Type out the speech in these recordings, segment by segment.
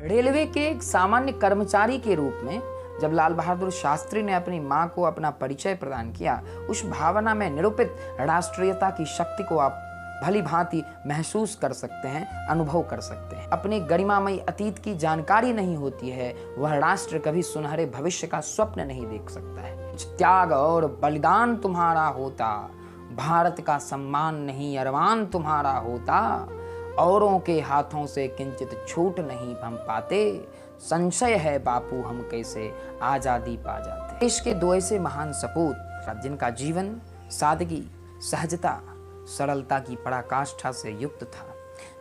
Railway के एक सामान्य कर्मचारी के रूप में जब लाल बहादुर शास्त्री ने अपनी मां को अपना परिचय प्रदान किया, उस भावना में निरूपित राष्ट्रीयता की शक्ति को आप भली भांति महसूस कर सकते हैं, अनुभव कर सकते हैं। अपने गरिमामयी अतीत की जानकारी नहीं होती है, वह राष्ट्र कभी सुनहरे भविष्य का स्वप्न नहीं देख सकता है। त्याग और बलिदान तुम्हारा होता, भारत का सम्मान नहीं अरमान तुम्हारा होता, औरों के हाथों से किंचित छूट नहीं हम पाते, संशय है बापू हम कैसे आजादी पा जाते। देश के दो ऐसे महान सपूत जिनका जीवन सादगी, सहजता, सरलता की पराकाष्ठा से युक्त था,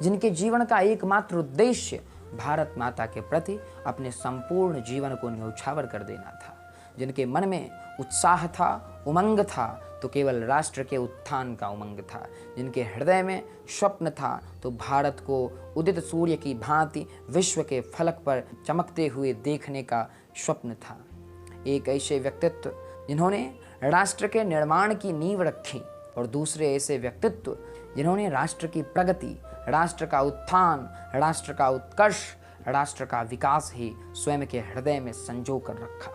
जिनके जीवन का एकमात्र उद्देश्य भारत माता के प्रति अपने संपूर्ण जीवन को न्यौछावर कर देना था, जिनके मन में उत्साह था, उमंग था तो केवल राष्ट्र के उत्थान का उमंग था, जिनके हृदय में स्वप्न था तो भारत को उदित सूर्य की भांति विश्व के फलक पर चमकते हुए देखने का स्वप्न था। एक ऐसे व्यक्तित्व जिन्होंने राष्ट्र के निर्माण की नींव रखी और दूसरे ऐसे व्यक्तित्व जिन्होंने राष्ट्र की प्रगति, राष्ट्र का उत्थान, राष्ट्र का उत्कर्ष, राष्ट्र का विकास ही स्वयं के हृदय में संजो कर रखा।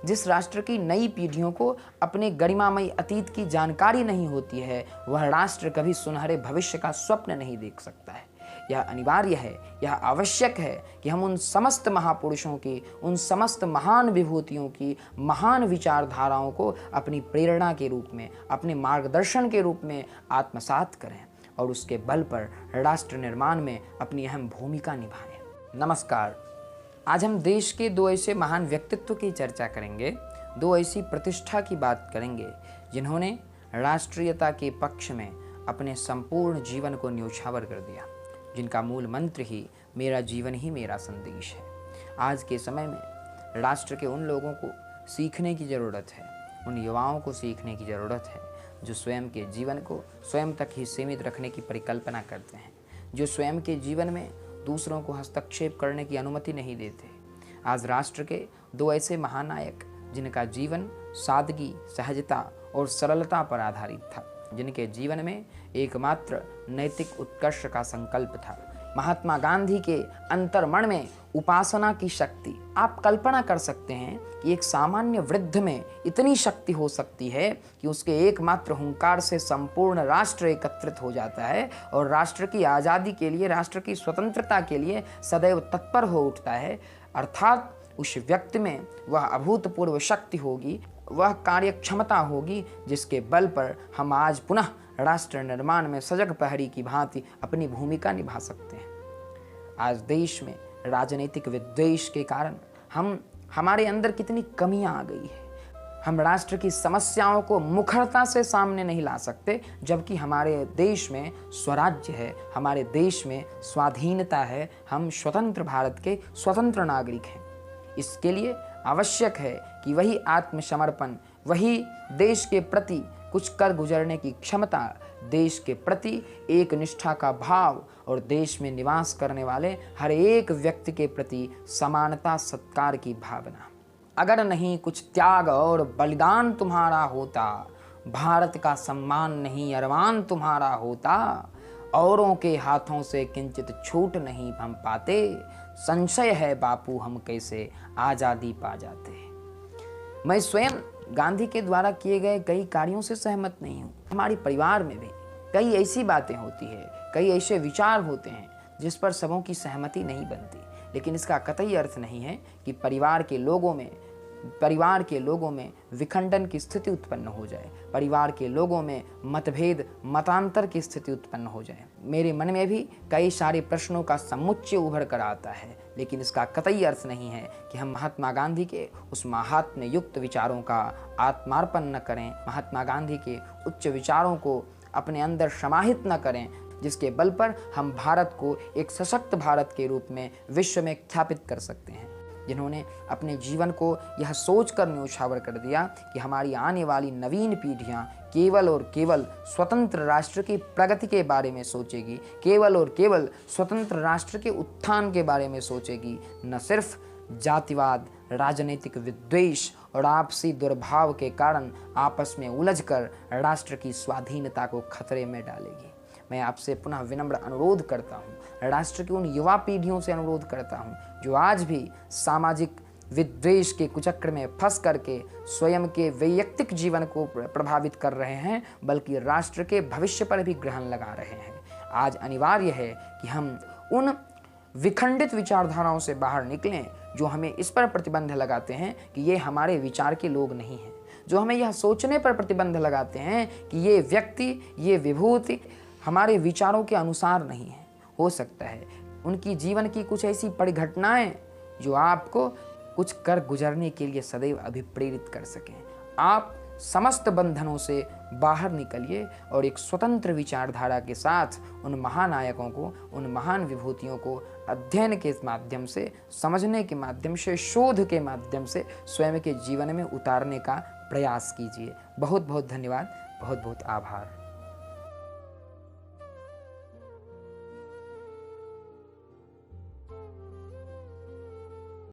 जिस राष्ट्र की नई पीढ़ियों को अपने गरिमामयी अतीत की जानकारी नहीं होती है, वह राष्ट्र कभी सुनहरे भविष्य का स्वप्न नहीं देख सकता है। यह अनिवार्य है, यह आवश्यक है कि हम उन समस्त महापुरुषों की, उन समस्त महान विभूतियों की, महान विचारधाराओं को अपनी प्रेरणा के रूप में, अपने मार्गदर्शन के रूप में आत्मसात करें और उसके बल पर राष्ट्र निर्माण में अपनी अहम भूमिका निभाएं। नमस्कार। आज हम देश के दो ऐसे महान व्यक्तित्व की चर्चा करेंगे, दो ऐसी प्रतिष्ठा की बात करेंगे जिन्होंने राष्ट्रीयता के पक्ष में अपने संपूर्ण जीवन को न्यौछावर कर दिया, जिनका मूल मंत्र ही मेरा जीवन ही मेरा संदेश है। आज के समय में राष्ट्र के उन लोगों को सीखने की ज़रूरत है, उन युवाओं को सीखने की ज़रूरत है जो स्वयं के जीवन को स्वयं तक ही सीमित रखने की परिकल्पना करते हैं, जो स्वयं के जीवन में दूसरों को हस्तक्षेप करने की अनुमति नहीं देते। आज राष्ट्र के दो ऐसे महानायक जिनका जीवन सादगी, सहजता और सरलता पर आधारित था, जिनके जीवन में एकमात्र नैतिक उत्कर्ष का संकल्प था। महात्मा गांधी के अंतर्मन में उपासना की शक्ति। आप कल्पना कर सकते हैं कि एक सामान्य वृद्ध में इतनी शक्ति हो सकती है कि उसके एकमात्र हुंकार से संपूर्ण राष्ट्र एकत्रित हो जाता है और राष्ट्र की आज़ादी के लिए, राष्ट्र की स्वतंत्रता के लिए सदैव तत्पर हो उठता है। अर्थात उस व्यक्ति में वह अभूतपूर्व शक्ति होगी, वह कार्यक्षमता होगी जिसके बल पर हम आज पुनः राष्ट्र निर्माण में सजग प्रहरी की भांति अपनी भूमिका निभा सकते हैं। आज देश में राजनीतिक विद्वेष के कारण हमारे अंदर कितनी कमियां आ गई है। हम राष्ट्र की समस्याओं को मुखरता से सामने नहीं ला सकते, जबकि हमारे देश में स्वराज्य है, हमारे देश में स्वाधीनता है, हम स्वतंत्र भारत के स्वतंत्र नागरिक हैं। इसके लिए आवश्यक है कि वही आत्मसमर्पण, वही देश के प्रति कुछ कर गुजरने की क्षमता, देश के प्रति एक निष्ठा का भाव और देश में निवास करने वाले हर एक व्यक्ति के प्रति समानता सत्कार की भावना। अगर नहीं कुछ त्याग और बलिदान तुम्हारा होता, भारत का सम्मान नहीं अरमान तुम्हारा होता, औरों के हाथों से किंचित छूट नहीं हम पाते, संशय है बापू हम कैसे आज़ादी पा जाते। मैं स्वयं गांधी के द्वारा किए गए कई कार्यों से सहमत नहीं हूँ। हमारे परिवार में भी कई ऐसी बातें होती है, कई ऐसे विचार होते हैं जिस पर सबों की सहमति नहीं बनती, लेकिन इसका कतई अर्थ नहीं है कि परिवार के लोगों में विखंडन की स्थिति उत्पन्न हो जाए, परिवार के लोगों में मतभेद, मतांतर की स्थिति उत्पन्न हो जाए। मेरे मन में भी कई सारे प्रश्नों का समुच्चय उभर कर आता है, लेकिन इसका कतई अर्थ नहीं है कि हम महात्मा गांधी के उस महात्म्य युक्त विचारों का आत्मार्पण न करें, महात्मा गांधी के उच्च विचारों को अपने अंदर समाहित न करें, जिसके बल पर हम भारत को एक सशक्त भारत के रूप में विश्व में ख्यापित कर सकते हैं। जिन्होंने अपने जीवन को यह सोचकर न्यौछावर कर दिया कि हमारी आने वाली नवीन पीढ़ियां केवल और केवल स्वतंत्र राष्ट्र की प्रगति के बारे में सोचेगी, केवल और केवल स्वतंत्र राष्ट्र के उत्थान के बारे में सोचेगी, न सिर्फ जातिवाद, राजनीतिक विद्वेष और आपसी दुर्भाव के कारण आपस में उलझकर राष्ट्र की स्वाधीनता को खतरे में डालेगी। मैं आपसे पुनः विनम्र अनुरोध करता हूँ, राष्ट्र की उन युवा पीढ़ियों से अनुरोध करता हूँ जो आज भी सामाजिक विद्वेष के कुचक्र में फंस करके स्वयं के वैयक्तिक जीवन को प्रभावित कर रहे हैं, बल्कि राष्ट्र के भविष्य पर भी ग्रहण लगा रहे हैं। आज अनिवार्य है कि हम उन विखंडित विचारधाराओं से बाहर निकलें जो हमें इस पर प्रतिबंध लगाते हैं कि ये हमारे विचार के लोग नहीं हैं, जो हमें यह सोचने पर प्रतिबंध लगाते हैं कि ये व्यक्ति, ये विभूति हमारे विचारों के अनुसार नहीं है। हो सकता है उनकी जीवन की कुछ ऐसी परिघटनाएं जो आपको कुछ कर गुजरने के लिए सदैव अभिप्रेरित कर सकें। आप समस्त बंधनों से बाहर निकलिए और एक स्वतंत्र विचारधारा के साथ उन महानायकों को, उन महान विभूतियों को अध्ययन के माध्यम से, समझने के माध्यम से, शोध के माध्यम से स्वयं के जीवन में उतारने का प्रयास कीजिए। बहुत बहुत धन्यवाद, बहुत बहुत आभार।